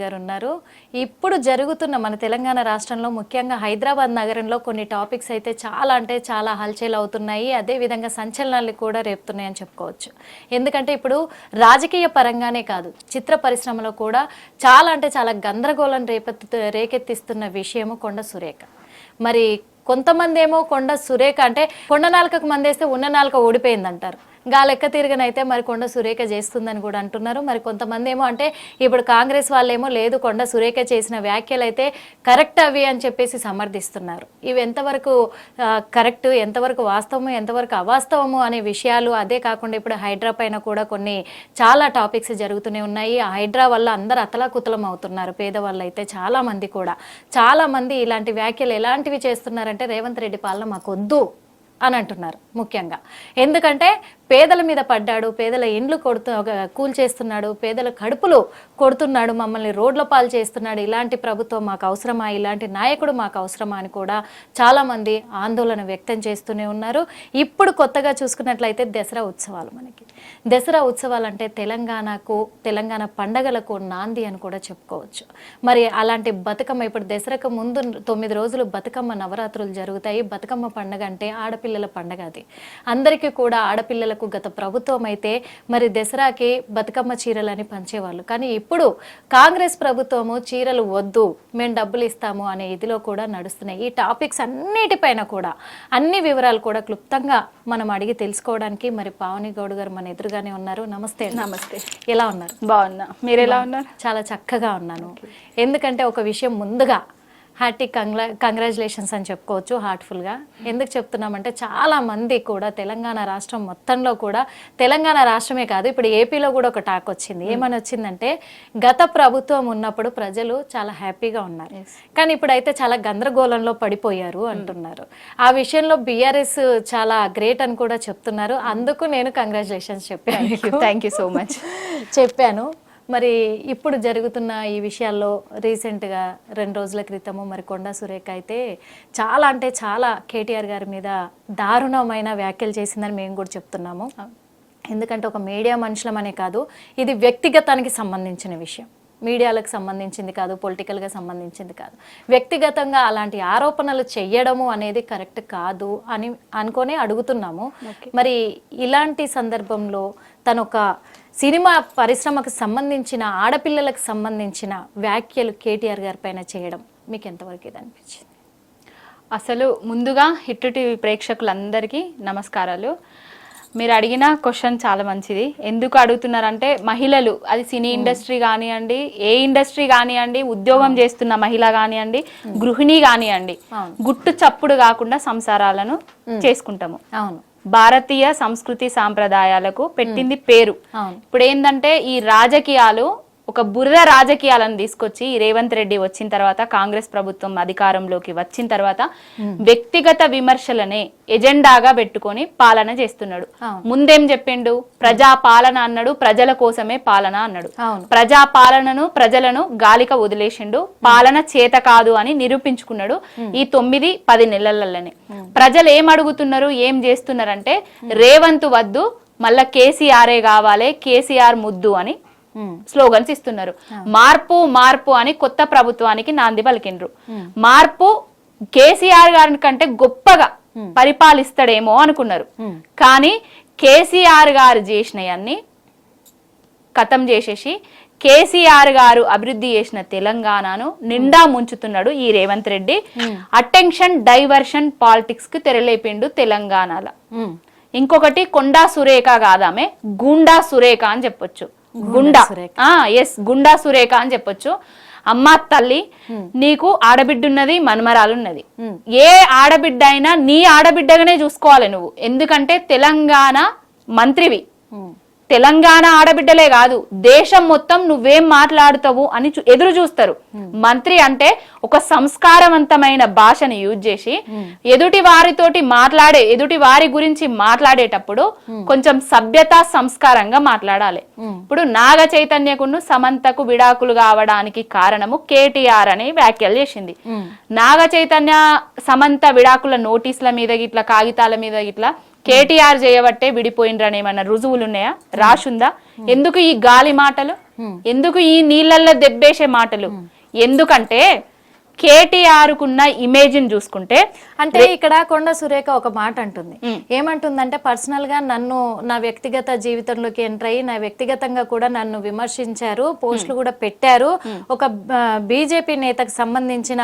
గారు ఉన్నారు. ఇప్పుడు జరుగుతున్న మన తెలంగాణ రాష్ట్రంలో ముఖ్యంగా హైదరాబాద్ నగరంలో కొన్ని టాపిక్స్ అయితే చాలా అంటే చాలా హల్చల్ అవుతున్నాయి. అదే విధంగా సంచలనాలు కూడా రేపుతున్నాయని చెప్పుకోవచ్చు. ఎందుకంటే ఇప్పుడు రాజకీయ పరంగానే కాదు, చిత్ర పరిశ్రమలో కూడా చాలా అంటే చాలా గందరగోళం రేకెత్తిస్తున్న విషయము కొండ సురేఖ. మరి కొంతమంది ఏమో కొండ సురేఖ అంటే కొండ నాలుకకు మందేస్తే ఉన్న నాలుక ఓడిపోయిందంటారు. గా లెక్క తిరగనైతే మరి కొండ సురేఖ చేస్తుందని కూడా అంటున్నారు. మరి కొంతమంది ఏమో అంటే ఇప్పుడు కాంగ్రెస్ వాళ్ళేమో లేదు కొండ సురేఖ చేసిన వ్యాఖ్యలు అయితే కరెక్ట్ అవి అని చెప్పేసి సమర్థిస్తున్నారు. ఇవి ఎంతవరకు కరెక్ట్, ఎంతవరకు వాస్తవము, ఎంతవరకు అవాస్తవము అనే విషయాలు, అదే కాకుండా ఇప్పుడు హైడ్రా పైన కూడా కొన్ని చాలా టాపిక్స్ జరుగుతూనే ఉన్నాయి. ఆ హైడ్రా వల్ల అందరూ అతలాకుతలం అవుతున్నారు. పేదవాళ్ళు అయితే చాలా మంది ఇలాంటి వ్యాఖ్యలు ఎలాంటివి చేస్తున్నారంటే రేవంత్ రెడ్డి పాలన మాకు వద్దు అని అంటున్నారు. ముఖ్యంగా ఎందుకంటే పేదల మీద పడ్డాడు, పేదల ఇండ్లు కూల్చేస్తున్నాడు, పేదల కడుపులు కొడుతున్నాడు, మమ్మల్ని రోడ్ల పాలు చేస్తున్నాడు. ఇలాంటి ప్రభుత్వం మాకు అవసరమా, ఇలాంటి నాయకుడు మాకు అవసరమా అని కూడా చాలామంది ఆందోళన వ్యక్తం చేస్తూనే ఉన్నారు. ఇప్పుడు కొత్తగా చూసుకున్నట్లయితే దసరా ఉత్సవాలు, మనకి దసరా ఉత్సవాలు అంటే తెలంగాణ పండగలకు నాంది అని కూడా చెప్పుకోవచ్చు. మరి అలాంటి బతుకమ్మ ఇప్పుడు దసరాకు ముందు 9 రోజులు బతుకమ్మ నవరాత్రులు జరుగుతాయి. బతుకమ్మ పండగ అంటే ఆడపిల్లల పండగ. అది అందరికీ కూడా ఆడపిల్లల గత ప్రభుత్వం అయితే మరి దసరాకి బతుకమ్మ చీరలని పంచేవాళ్ళు. కానీ ఇప్పుడు కాంగ్రెస్ ప్రభుత్వము చీరలు వద్దు, మేము డబ్బులు ఇస్తాము అనే ఇదిలో కూడా నడుస్తున్నాయి. ఈ టాపిక్స్ అన్నిటిపైన కూడా అన్ని వివరాలు కూడా క్లుప్తంగా మనం అడిగి తెలుసుకోవడానికి మరి పావని గౌడ్ గారు మన ఎదురుగానే ఉన్నారు. నమస్తే. నమస్తే. ఎలా ఉన్నారు? బాగున్నా, మీరు ఎలా ఉన్నారు? చాలా చక్కగా ఉన్నాను. ఎందుకంటే ఒక విషయం ముందుగా హార్టీ కంగ్రాచులేషన్స్ అని చెప్పుకోవచ్చు హార్ట్ఫుల్గా. ఎందుకు చెప్తున్నామంటే చాలా మంది కూడా తెలంగాణ రాష్ట్రం మొత్తంలో కూడా, తెలంగాణ రాష్ట్రమే కాదు ఇప్పుడు ఏపీలో కూడా ఒక టాక్ వచ్చింది. ఏమని వచ్చిందంటే గత ప్రభుత్వం ఉన్నప్పుడు ప్రజలు చాలా హ్యాపీగా ఉన్నారు, కానీ ఇప్పుడైతే చాలా గందరగోళంలో పడిపోయారు అంటున్నారు. ఆ విషయంలో బీఆర్ఎస్ చాలా గ్రేట్ అని కూడా చెప్తున్నారు. అందుకు నేను కంగ్రాచులేషన్స్ చెప్పాను. థ్యాంక్ యూ సో మచ్ చెప్పాను. మరి ఇప్పుడు జరుగుతున్న ఈ విషయాల్లో రీసెంట్గా 2 రోజుల క్రితము మరి కొండా సురేఖ అయితే చాలా అంటే చాలా కేటీఆర్ గారి మీద దారుణమైన వ్యాఖ్యలు చేసిందని మేము కూడా చెప్తున్నాము. ఎందుకంటే ఒక మీడియా మనుషులమనే కాదు, ఇది వ్యక్తిగతానికి సంబంధించిన విషయం, మీడియాలకు సంబంధించింది కాదు, పొలిటికల్గా సంబంధించింది కాదు. వ్యక్తిగతంగా అలాంటి ఆరోపణలు చెయ్యడము అనేది కరెక్ట్ కాదు అని అనుకొని అడుగుతున్నాము. మరి ఇలాంటి సందర్భంలో తను ఒక సినిమా పరిశ్రమకు సంబంధించిన ఆడపిల్లలకు సంబంధించిన వ్యాఖ్యలు కేటీఆర్ గారి పైన చేయడం మీకు ఎంతవరకు ఇది అనిపించింది? అసలు ముందుగా హిట్ టీవీ ప్రేక్షకులందరికీ నమస్కారాలు. మీరు అడిగిన క్వశ్చన్ చాలా మంచిది. ఎందుకు అడుగుతున్నారంటే మహిళలు, అది సినీ ఇండస్ట్రీ కానివ్వండి, ఏ ఇండస్ట్రీ కానివ్వండి, ఉద్యోగం చేస్తున్న మహిళ కానివ్వండి, గృహిణి కానివ్వండి, గుట్టు చప్పుడు కాకుండా సంసారాలను చేసుకుంటాము. అవును, భారతీయ సంస్కృతి సాంప్రదాయాలకు పెట్టింది పేరు. ఇప్పుడు ఏంటంటే ఈ రాజకీయాలు, ఒక బురద రాజకీయాలను తీసుకొచ్చి రేవంత్ రెడ్డి వచ్చిన తర్వాత, కాంగ్రెస్ ప్రభుత్వం అధికారంలోకి వచ్చిన తర్వాత వ్యక్తిగత విమర్శలనే ఎజెండాగా పెట్టుకొని పాలన చేస్తున్నాడు. ముందేం చెప్పిండు? ప్రజా పాలన అన్నాడు, ప్రజల కోసమే పాలన అన్నాడు. ప్రజా పాలనను, ప్రజలను గాలిక వదిలేసిండు, పాలన చేత కాదు అని నిరూపించుకున్నాడు ఈ 9-10 నెలలలోనే. ప్రజలు ఏం అడుగుతున్నారు, ఏం చేస్తున్నారంటే రేవంత్ వద్దు, మళ్ళా కేసీఆరే కావాలి, కేసీఆర్ ముద్దు అని స్లోగన్స్ ఇస్తున్నారు. మార్పు అని కొత్త ప్రభుత్వానికి నాంది పలికిండ్రు. మార్పు కేసీఆర్ గారి కంటే గొప్పగా పరిపాలిస్తాడేమో అనుకున్నారు. కానీ కేసీఆర్ గారు చేసినవన్నీ ఖతం చేసేసి కేసీఆర్ గారు అభివృద్ధి చేసిన తెలంగాణను నిండా ముంచుతున్నాడు ఈ Revanth Reddy. Attention diversion politics కు తెరలేపిండు తెలంగాణలో. ఇంకొకటి కొండా సురేఖ కాదామే, గుండా సురేఖ అని చెప్పొచ్చు. గుండా సురేఖ అని చెప్పొచ్చు. అమ్మ తల్లి, నీకు ఆడబిడ్డ ఉన్నది, మనమరాలున్నది. ఏ ఆడబిడ్డ అయినా నీ ఆడబిడ్డగానే చూసుకోవాలి నువ్వు. ఎందుకంటే తెలంగాణ మంత్రివి. తెలంగాణ ఆడబిడ్డలే కాదు, దేశం మొత్తం నువ్వేం మాట్లాడుతావు అని ఎదురు చూస్తారు. మంత్రి అంటే ఒక సంస్కారవంతమైన భాషను యూజ్ చేసి ఎదుటి వారి గురించి మాట్లాడేటప్పుడు కొంచెం సభ్యత సంస్కారంగా మాట్లాడాలి. ఇప్పుడు నాగ చైతన్యకును సమంతకు విడాకులు కావడానికి కారణము కేటీఆర్ అని వ్యాఖ్యలు చేసింది. నాగ చైతన్య సమంత విడాకుల నోటీసుల మీద గిట్లా, కాగితాల మీద గిట్లా కేటీఆర్ చేయబట్టే విడిపోయినరని ఏమన్నా రుజువులు ఉన్నాయా? రాసుందా? ఎందుకు ఈ గాలి మాటలు? ఎందుకు ఈ నీళ్ళల్లో దెబ్బేసే మాటలు? ఎందుకంటే కేటీఆర్ కున్న ఇమేజ్ ని చూసుకుంటే, అంటే ఇక్కడ కొండ సురేఖ ఒక మాట అంటుంది. ఏమంటుందంటే పర్సనల్ గా నన్ను నా వ్యక్తిగత జీవితంలోకి ఎంటర్ అయ్యి నా వ్యక్తిగతంగా కూడా నన్ను విమర్శించారు, పోస్టులు కూడా పెట్టారు. ఒక బీజేపీ నేతకు సంబంధించిన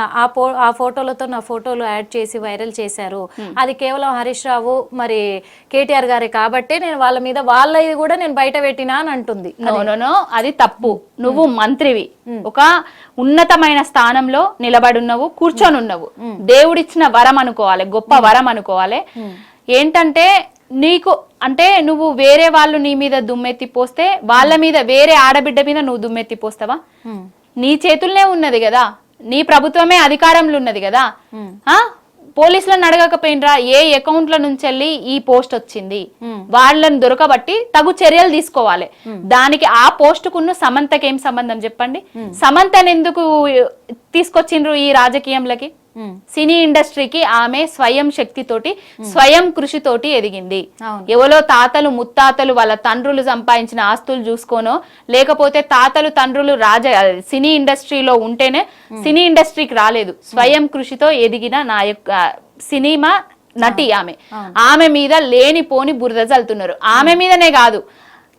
ఆ ఫోటోలతో నా ఫోటోలు యాడ్ చేసి వైరల్ చేశారు. అది కేవలం హరీష్ రావు మరి కేటీఆర్ గారే కాబట్టి నేను వాళ్ళ మీద వాళ్ళది కూడా నేను బయట పెట్టినా అని అంటుంది. నో, అది తప్పు. నువ్వు మంత్రివి, ఒక ఉన్నతమైన స్థానంలో నిలబడున్నావు, కూర్చొని ఉన్నావు. దేవుడిచ్చిన వరం అనుకోవాలి, గొప్ప వరం అనుకోవాలి. ఏంటంటే నీకు అంటే నువ్వు వేరే వాళ్ళు నీ మీద దుమ్మెత్తి పోస్తే వాళ్ళ మీద, వేరే ఆడబిడ్డ మీద నువ్వు దుమ్మెత్తి పోస్తావా? నీ చేతుల్నే ఉన్నది కదా, నీ ప్రభుత్వమే అధికారంలో ఉన్నది కదా. పోలీసులను అడగకపోయినరా ఏ అకౌంట్ల నుంచి వెళ్ళి ఈ పోస్ట్ వచ్చింది, వాళ్ళని దొరకబట్టి తగు చర్యలు తీసుకోవాలి. దానికి ఆ పోస్ట్ కున్న సమంతకి ఏం సంబంధం చెప్పండి? సమంతని ఎందుకు తీసుకొచ్చిండ్రు ఈ రాజకీయంలోకి? సినీ ఇండస్ట్రీకి ఆమె స్వయం శక్తితోటి, స్వయం కృషితోటి ఎదిగింది. ఎవరో తాతలు ముత్తాతలు వాళ్ళ తండ్రులు సంపాదించిన ఆస్తులు చూసుకోనో, లేకపోతే తాతలు తండ్రులు సినీ ఇండస్ట్రీలో ఉంటేనే సినీ ఇండస్ట్రీకి రాలేదు. స్వయం కృషితో ఎదిగిన నా యొక్క సినిమా నటి ఆమె మీద లేనిపోని బురద చల్లుతున్నారు. ఆమె మీదనే కాదు,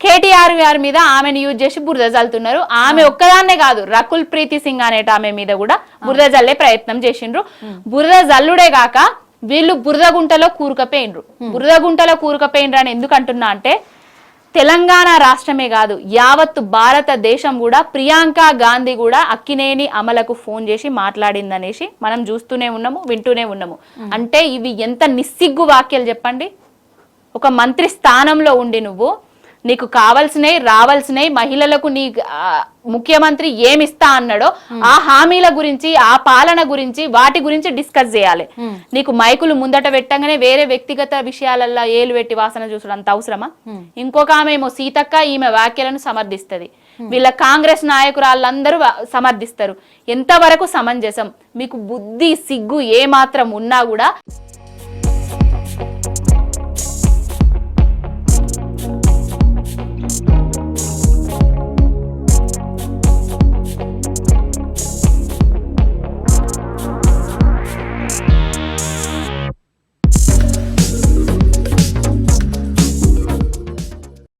కేటీఆర్ గారి మీద ఆమెను యూజ్ చేసి బురద చల్లుతున్నారు. ఆమె ఒక్కదాన్నే కాదు, రకుల్ ప్రీతి సింగ్ అనేట ఆమె మీద కూడా బురద జల్లే ప్రయత్నం చేసిండ్రు. బురద జల్లుడే గాక వీళ్ళు బురద గుంటలో కూరుకపోయిండ్రు. బురద గుంటలో కూరుకపోయిండ్రు అని ఎందుకు అంటున్నా అంటే, తెలంగాణ రాష్ట్రమే కాదు యావత్తు భారతదేశం కూడా ప్రియాంక గాంధీ కూడా అక్కినేని అమలకు ఫోన్ చేసి మాట్లాడిందనేసి మనం చూస్తూనే ఉన్నాము, వింటూనే ఉన్నాము. అంటే ఇవి ఎంత నిస్సిగ్గు వాక్యాలు చెప్పండి. ఒక మంత్రి స్థానంలో ఉండి నువ్వు నీకు కావాల్సినవి రావాల్సినవి మహిళలకు నీ ముఖ్యమంత్రి ఏమిస్తా అన్నాడో ఆ హామీల గురించి, ఆ పాలన గురించి, వాటి గురించి డిస్కస్ చేయాలి. నీకు మైకులు ముందట పెట్టంగానే వేరే వ్యక్తిగత విషయాలల్లో ఏలు పెట్టి వాసన చూసడం అంత అవసరమా? ఇంకొక ఆమె ఏమో సీతక్క, ఈమె వ్యాఖ్యలను సమర్థిస్తుంది. వీళ్ళ కాంగ్రెస్ నాయకురాళ్ళందరూ సమర్థిస్తారు. ఎంతవరకు సమంజసం? మీకు బుద్ధి సిగ్గు ఏ మాత్రం ఉన్నా కూడా